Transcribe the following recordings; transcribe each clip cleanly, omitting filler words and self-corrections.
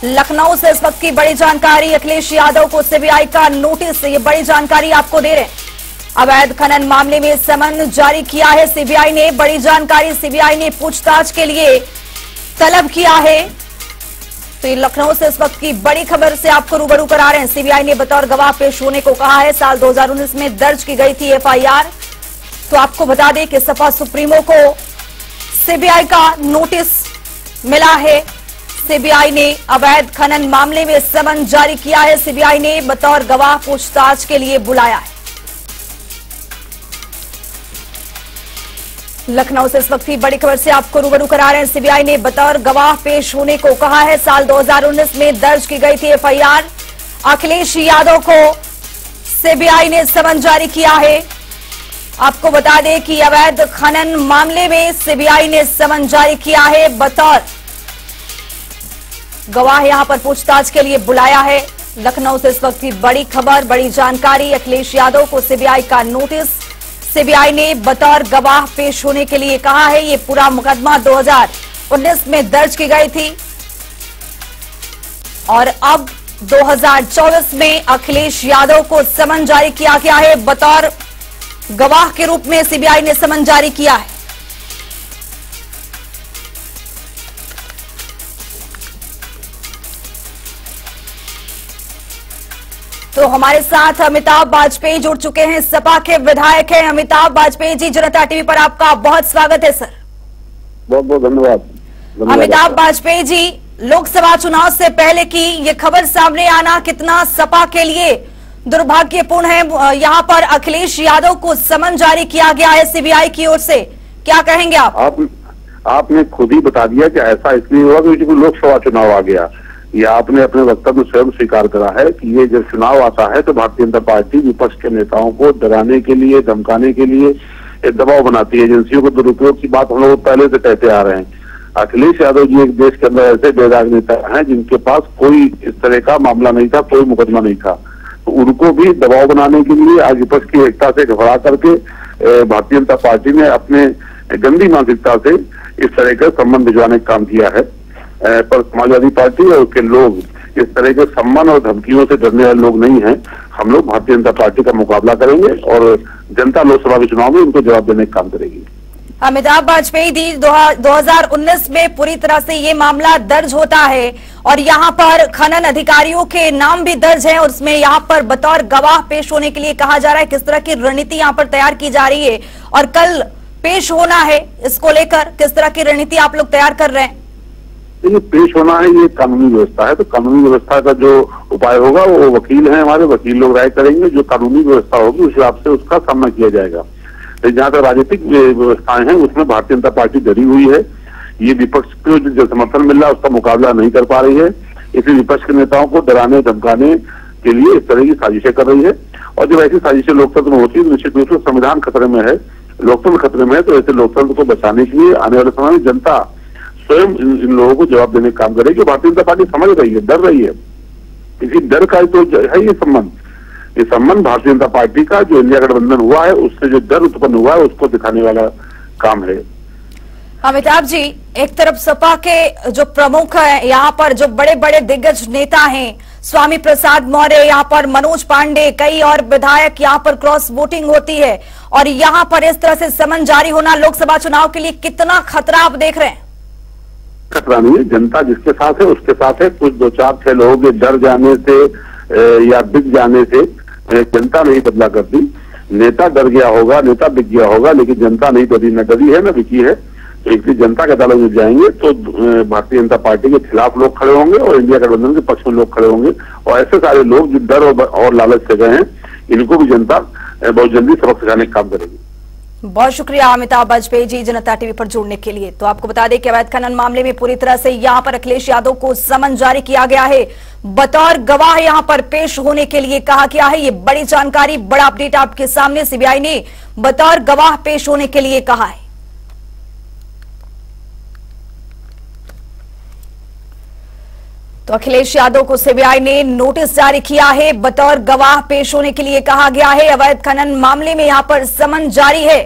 लखनऊ से इस वक्त की बड़ी जानकारी, अखिलेश यादव को सीबीआई का नोटिस, ये बड़ी जानकारी आपको दे रहे हैं। अवैध खनन मामले में समन जारी किया है सीबीआई ने। बड़ी जानकारी, सीबीआई ने पूछताछ के लिए तलब किया है। तो ये लखनऊ से इस वक्त की बड़ी खबर से आपको रूबरू करा रहे हैं। सीबीआई ने बतौर गवाह पेश होने को कहा है। साल 2019 में दर्ज की गई थी एफआईआर। तो आपको बता दें कि सपा सुप्रीमो को सीबीआई का नोटिस मिला है। सीबीआई ने अवैध खनन मामले में समन जारी किया है। सीबीआई ने बतौर गवाह पूछताछ के लिए बुलाया है। लखनऊ से इस वक्त की बड़ी खबर से आपको रूबरू करा रहे हैं। सीबीआई ने बतौर गवाह पेश होने को कहा है। साल 2019 में दर्ज की गई थी एफआईआर। अखिलेश यादव को सीबीआई ने समन जारी किया है। आपको बता दें कि अवैध खनन मामले में सीबीआई ने समन जारी किया है। बतौर गवाह यहां पर पूछताछ के लिए बुलाया है। लखनऊ से इस वक्त की बड़ी खबर, बड़ी जानकारी, अखिलेश यादव को सीबीआई का नोटिस। सीबीआई ने बतौर गवाह पेश होने के लिए कहा है। ये पूरा मुकदमा 2019 में दर्ज की गई थी और अब 2024 में अखिलेश यादव को समन जारी किया गया है। बतौर गवाह के रूप में सीबीआई ने समन जारी किया है। तो हमारे साथ अमिताभ वाजपेयी जुड़ चुके हैं, सपा के विधायक हैं। अमिताभ वाजपेयी जी, जनता टीवी पर आपका बहुत स्वागत है सर। बहुत बहुत धन्यवाद। अमिताभ वाजपेयी जी, लोकसभा चुनाव से पहले की ये खबर सामने आना कितना सपा के लिए दुर्भाग्यपूर्ण है। यहाँ पर अखिलेश यादव को समन जारी किया गया है सीबीआई की ओर से, क्या कहेंगे आप? आपने खुद ही बता दिया कि ऐसा इसलिए हुआ क्योंकि लोकसभा चुनाव आ गया। ये आपने अपने वक्तव्य में स्वयं स्वीकार करा है कि ये जब चुनाव आता है तो भारतीय जनता पार्टी विपक्ष के नेताओं को डराने के लिए, धमकाने के लिए एक दबाव बनाती है। एजेंसियों को दुरुपयोग की बात हम लोग पहले से कहते आ रहे हैं। अखिलेश यादव जी एक देश के अंदर ऐसे बेदाग नेता हैं जिनके पास कोई इस तरह का मामला नहीं था, कोई मुकदमा नहीं था। तो उनको भी दबाव बनाने के लिए आज विपक्ष की एकता से घबरा करके भारतीय जनता पार्टी ने अपने गंदी मानसिकता से इस तरह का सम्मान भिजवाने का काम किया है। पर समाजवादी पार्टी और उसके लोग इस तरह के सम्मान और धमकियों से डरने वाले लोग नहीं हैं। हम लोग भारतीय जनता पार्टी का मुकाबला करेंगे और जनता लोकसभा के चुनाव में उनको जवाब देने का काम करेगी। अमिताभ वाजपेयी जी, 2019 में पूरी तरह से ये मामला दर्ज होता है और यहाँ पर खनन अधिकारियों के नाम भी दर्ज है और उसमें यहाँ पर बतौर गवाह पेश होने के लिए कहा जा रहा है। किस तरह की रणनीति यहाँ पर तैयार की जा रही है और कल पेश होना है, इसको लेकर किस तरह की रणनीति आप लोग तैयार कर रहे हैं? ये पेश होना है, ये कानूनी व्यवस्था है। तो कानूनी व्यवस्था का जो उपाय होगा वो वकील हैं हमारे, वकील लोग राय करेंगे। जो कानूनी व्यवस्था होगी उस हिसाब से उसका सामना किया जाएगा। जहाँ तक राजनीतिक व्यवस्थाएं हैं उसमें भारतीय जनता पार्टी डरी हुई है। ये विपक्ष को जो समर्थन मिल रहा है उसका मुकाबला नहीं कर पा रही है। इसलिए विपक्ष के नेताओं को डराने धमकाने के लिए इस तरह की साजिशें कर रही है। और जब ऐसी साजिशें लोकतंत्र में होती है तो निश्चित रूप से संविधान खतरे में है, लोकतंत्र खतरे में है। तो ऐसे लोकतंत्र को बचाने के लिए आने वाले समय में जनता स्वयं इन लोगों को जवाब देने का काम करेगी। भारतीय जनता पार्टी समझ रही है, डर रही है। इसी डर का तो है ये संबंध भारतीय जनता पार्टी का जो इंडिया गठबंधन हुआ है उससे जो डर उत्पन्न हुआ है उसको दिखाने वाला काम है। अमिताभ जी, एक तरफ सपा के जो प्रमुख हैं, यहाँ पर जो बड़े बड़े दिग्गज नेता हैं, स्वामी प्रसाद मौर्य, यहाँ पर मनोज पांडे, कई और विधायक, यहाँ पर क्रॉस वोटिंग होती है और यहाँ पर इस तरह से समन जारी होना लोकसभा चुनाव के लिए कितना खतरा आप देख रहे हैं? खतरा नहीं है, जनता जिसके साथ है उसके साथ है। कुछ 2-4-6 लोगों के डर जाने से या बिक जाने से जनता नहीं बदला करती। नेता डर गया होगा, नेता बिक गया होगा, लेकिन जनता नहीं डरी, न डरी है न बिकी है। तो इसलिए जनता के अदालत में जाएंगे तो भारतीय जनता पार्टी के खिलाफ लोग खड़े होंगे और इंडिया गठबंधन के पक्ष में लोग खड़े होंगे। और ऐसे सारे लोग जो डर और लालच से गए हैं इनको भी जनता बहुत जल्दी सबक सिखाने का काम करेगी। बहुत शुक्रिया अमिताभ वाजपेयी जी, जनता टीवी पर जुड़ने के लिए। तो आपको बता दें कि अवैध खनन मामले में पूरी तरह से यहां पर अखिलेश यादव को समन जारी किया गया है। बतौर गवाह यहां पर पेश होने के लिए कहा गया है। ये बड़ी जानकारी, बड़ा अपडेट आपके सामने। सीबीआई ने बतौर गवाह पेश होने के लिए कहा है। तो अखिलेश यादव को सीबीआई ने नोटिस जारी किया है, बतौर गवाह पेश होने के लिए कहा गया है। अवैध खनन मामले में यहां पर समन जारी है।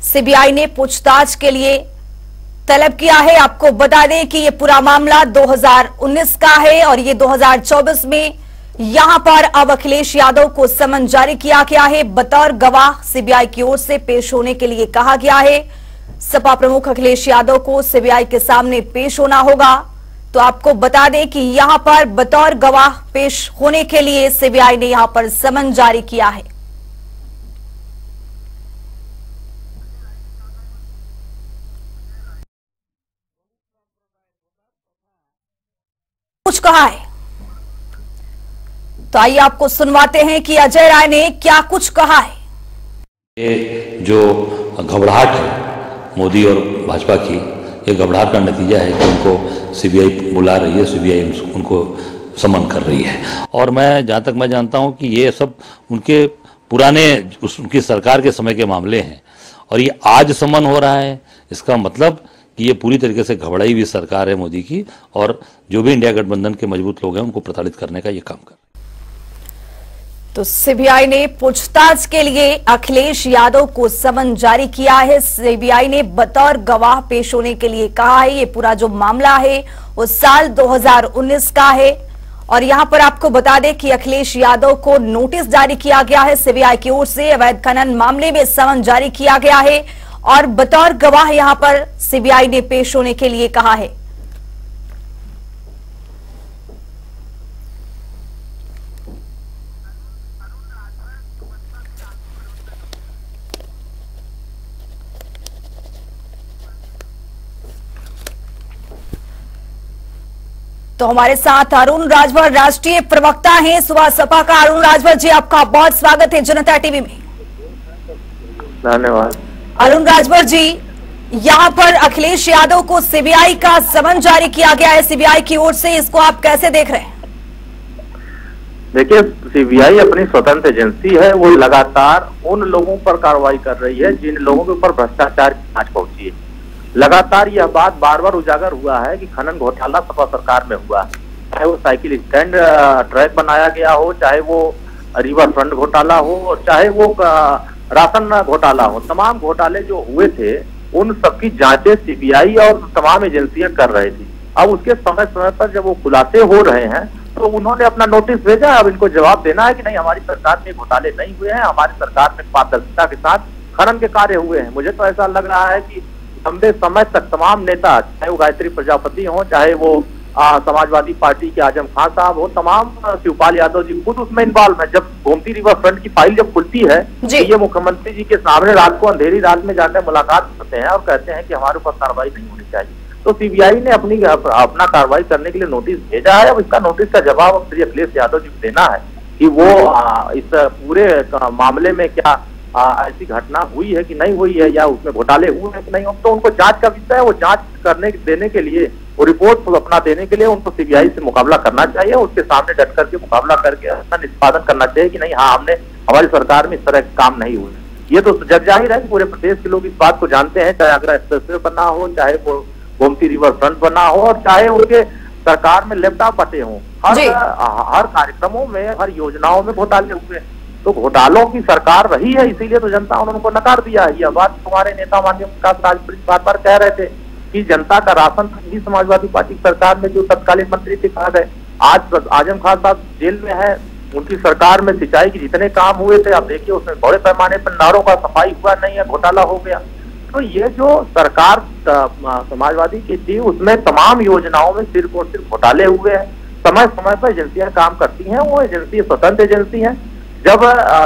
सीबीआई ने पूछताछ के लिए तलब किया है। आपको बता दें कि ये पूरा मामला 2019 का है और ये 2024 में यहां पर अब अखिलेश यादव को समन जारी किया गया है। बतौर गवाह सीबीआई की ओर से पेश होने के लिए कहा गया है। सपा प्रमुख अखिलेश यादव को सीबीआई के सामने पेश होना होगा। तो आपको बता दें कि यहां पर बतौर गवाह पेश होने के लिए सीबीआई ने यहां पर समन जारी किया है। कुछ कहा है, तो आइए आपको सुनवाते हैं कि अजय राय ने क्या कुछ कहा है। ये जो घबराहट है मोदी और भाजपा की, ये घबराहट का नतीजा है कि उनको सीबीआई बुला रही है, सीबीआई उनको समन कर रही है। और मैं जहाँ तक मैं जानता हूँ कि ये सब उनके पुराने उनकी सरकार के समय के मामले हैं और ये आज समन हो रहा है। इसका मतलब कि ये पूरी तरीके से घबराई हुई सरकार है मोदी की, और जो भी इंडिया गठबंधन के मजबूत लोग हैं उनको प्रताड़ित करने का ये काम कर। तो सीबीआई ने पूछताछ के लिए अखिलेश यादव को समन जारी किया है। सीबीआई ने बतौर गवाह पेश होने के लिए कहा है। ये पूरा जो मामला है वो साल 2019 का है और यहां पर आपको बता दें कि अखिलेश यादव को नोटिस जारी किया गया है सीबीआई की ओर से। अवैध खनन मामले में समन जारी किया गया है और बतौर गवाह यहां पर सीबीआई ने पेश होने के लिए कहा है। तो हमारे साथ अरुण राजभर राष्ट्रीय प्रवक्ता हैं सुबह सपा का। अरुण राजभर जी, आपका बहुत स्वागत है जनता टीवी में। धन्यवाद। अरुण राजभर जी, यहां पर अखिलेश यादव को सीबीआई का समन जारी किया गया है सीबीआई की ओर से, इसको आप कैसे देख रहे हैं? देखिए, सीबीआई अपनी स्वतंत्र एजेंसी है, वो लगातार उन लोगों पर कार्रवाई कर रही है जिन लोगों के ऊपर भ्रष्टाचार की जांच पहुंची है। लगातार यह बात बार बार उजागर हुआ है कि खनन घोटाला सपा सरकार में हुआ, चाहे वो साइकिल स्टैंड ट्रैक बनाया गया हो, चाहे वो रिवर फ्रंट घोटाला हो, और चाहे वो राशन घोटाला हो। तमाम घोटाले जो हुए थे उन सबकी जांचें सीबीआई और तमाम एजेंसियां कर रही थी। अब उसके समय समय पर जब वो खुलासे हो रहे हैं तो उन्होंने अपना नोटिस भेजा। अब इनको जवाब देना है कि नहीं, हमारी सरकार में घोटाले नहीं हुए हैं, हमारी सरकार में पारदर्शिता के साथ खनन के कार्य हुए हैं। मुझे तो ऐसा लग रहा है कि लंबे समय तक तमाम नेता, चाहे वो गायत्री प्रजापति हो, चाहे वो समाजवादी पार्टी के आजम खान साहब हो, तमाम शिवपाल यादव जी खुद उसमें इन्वॉल्व है। जब गोमती रिवर फ्रंट की फाइल जब खुलती है तो ये मुख्यमंत्री जी के सामने रात को अंधेरी रात में जाकर मुलाकात करते हैं और कहते हैं कि हमारे ऊपर कार्रवाई नहीं होनी चाहिए। तो सीबीआई ने अपना कार्रवाई करने के लिए नोटिस भेजा है। अब इसका नोटिस का जवाब श्री अखिलेश यादव जी को देना है कि वो इस पूरे मामले में क्या ऐसी घटना हुई है कि नहीं हुई है, या उसमें घोटाले हुए हैं कि नहीं। तो उनको जांच का विषय है, वो जांच देने के लिए, वो रिपोर्ट अपना देने के लिए उनको सीबीआई से मुकाबला करना चाहिए। उसके सामने डट करके मुकाबला करके अपना निष्पादन करना चाहिए कि नहीं, हाँ, हमारी सरकार में इस तरह के काम नहीं हुए। ये तो जग जाहिर है कि पूरे प्रदेश के लोग इस बात को जानते हैं, चाहे आगरा एक्सप्रेसवे बना हो, चाहे वो गोमती रिवर फ्रंट बना हो, और चाहे उनके सरकार में लैपटॉप बटे हों। हर कार्यक्रमों में, हर योजनाओं में घोटाले हुए। तो घोटालों की सरकार रही है, इसीलिए तो जनता उन्होंने उनको नकार दिया है। यह बात तुम्हारे नेता माननीय विकास राजपुरी बार बार कह रहे थे कि जनता का राशन ही समाजवादी पार्टी की सरकार में जो तत्कालीन मंत्री थे कहा गए। आज आजम खान साहब जेल में है, उनकी सरकार में सिंचाई के जितने काम हुए थे, आप देखिए उसमें बड़े पैमाने पर नारों का सफाई हुआ नहीं है, घोटाला हो गया। तो ये जो सरकार समाजवादी की थी उसमें तमाम योजनाओं में सिर्फ और सिर्फ घोटाले हुए हैं। समय समय पर एजेंसियां काम करती हैं, वो एजेंसी स्वतंत्र एजेंसी है। जब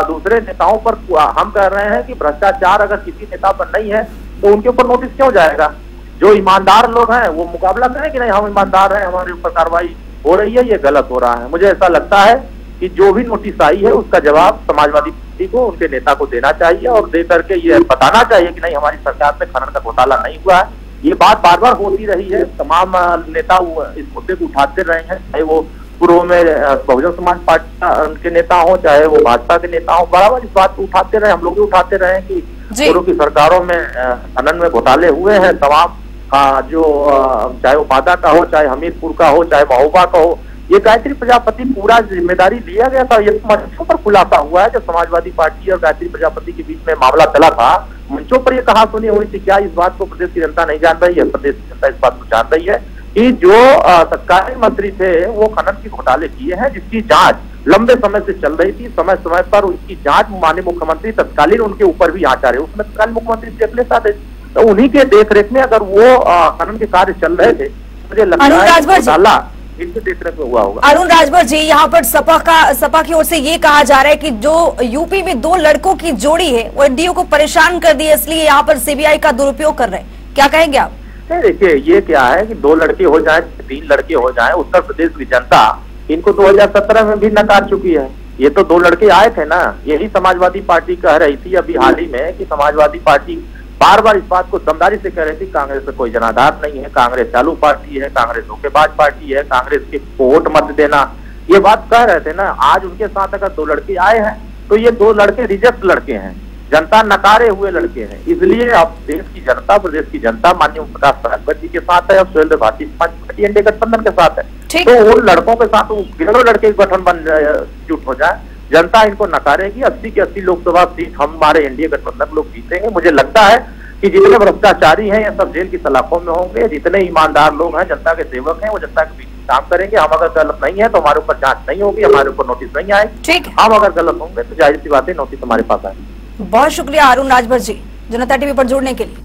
दूसरे नेताओं पर हम कह रहे हैं कि भ्रष्टाचार अगर किसी नेता पर नहीं है तो उनके ऊपर नोटिस क्यों जाएगा? जो ईमानदार लोग हैं वो मुकाबला करें कि नहीं, हम ईमानदार हैं, हमारे ऊपर कार्रवाई हो रही है, ये गलत हो रहा है। मुझे ऐसा लगता है कि जो भी नोटिस आई है उसका जवाब समाजवादी पार्टी को, उनके नेता को देना चाहिए और दे करके ये बताना चाहिए कि नहीं, हमारी सरकार में खनन का घोटाला नहीं हुआ है। ये बात बार बार होती रही है, तमाम नेता इस मुद्दे को उठाते रहे हैं, चाहे वो पूर्व में बहुजन समाज पार्टी के नेता हो, चाहे वो भाजपा के नेता हो, बराबर इस बात को उठाते रहे। हम लोग भी उठाते रहे कि पूर्व की सरकारों में खनन में घोटाले हुए हैं। तमाम जो चाहे वो बादा का हो, चाहे हमीरपुर का हो, चाहे महोबा का हो, ये गायत्री प्रजापति पूरा जिम्मेदारी लिया गया था। ये मंचों पर खुलासा हुआ है, जब समाजवादी पार्टी और गायत्री प्रजापति के बीच में मामला चला था, मंचों पर ये कहासुनी हुई थी। क्या इस बात को प्रदेश की जनता नहीं जान रही है? प्रदेश की जनता इस बात को जान रही है कि जो सरकारी मंत्री थे वो खनन के घोटाले किए हैं, जिसकी जांच लंबे समय से चल रही थी। समय समय पर उसकी जांच माननीय मुख्यमंत्री तत्कालीन उनके ऊपर भी जांच आ रहे, उसमें तत्कालीन मुख्यमंत्री से अखिलेश यादव, तो उन्हीं के देखरेख में अगर वो खनन के कार्य चल रहे थे, मुझे लगता है घोटाला इनके देखरेख में हुआ होगा। अरुण राजभर जी, यहाँ पर सपा की ओर से ये कहा जा रहा है कि जो यूपी में 2 लड़कों की जोड़ी है वो एनडीए को परेशान कर दी है, इसलिए यहाँ पर सीबीआई का दुरुपयोग कर रहे हैं। क्या कहेंगे आप? देखिए, ये क्या है कि 2 लड़के हो जाए, 3 लड़के हो जाए, उत्तर प्रदेश की जनता इनको 2017 में भी नकार चुकी है। ये तो 2 लड़के आए थे ना। यही समाजवादी पार्टी कह रही थी अभी हाल ही में कि समाजवादी पार्टी बार बार इस बात को दमदारी से कह रही थी कांग्रेस में कोई जनाधार नहीं है, कांग्रेस चालू पार्टी है, कांग्रेस धोखेबाज पार्टी है, कांग्रेस के वोट मत देना, ये बात कह रहे थे ना। आज उनके साथ अगर 2 लड़के आए हैं तो ये 2 लड़के रिजेक्ट लड़के हैं, जनता नकारे हुए लड़के हैं। इसलिए अब देश की जनता, प्रदेश की जनता माननीय प्रकाश परागत जी के साथ है, अब सुरेंद्र भारती पार्टी एनडीए गठबंधन के साथ है। तो उन लड़कों के साथ गिरोह लड़के गठन बन जुट हो जाए, जनता इनको नकारेगी। 80 की 80 लोकसभा सीट हमारे एनडीए गठबंधन लोग जीतेंगे। मुझे लगता है कि जितने भ्रष्टाचारी हैं ये सब जेल की सलाखों में होंगे, जितने ईमानदार लोग हैं, जनता के सेवक हैं, वो जनता के बीच काम करेंगे। हम अगर गलत नहीं है तो हमारे ऊपर जांच नहीं होगी, हमारे ऊपर नोटिस नहीं आएगी। हम अगर गलत होंगे तो जाहिर सी बात है नोटिस हमारे पास आएगी। बहुत शुक्रिया अरुण राजभर जी जनता टीवी पर जुड़ने के लिए।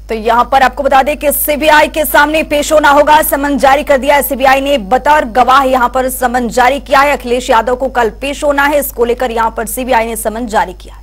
तो यहां पर आपको बता दें कि सीबीआई के सामने पेश होना होगा, समन जारी कर दिया है सीबीआई ने, बतौर गवाह यहां पर समन जारी किया है। अखिलेश यादव को कल पेश होना है, इसको लेकर यहां पर सीबीआई ने समन जारी किया है।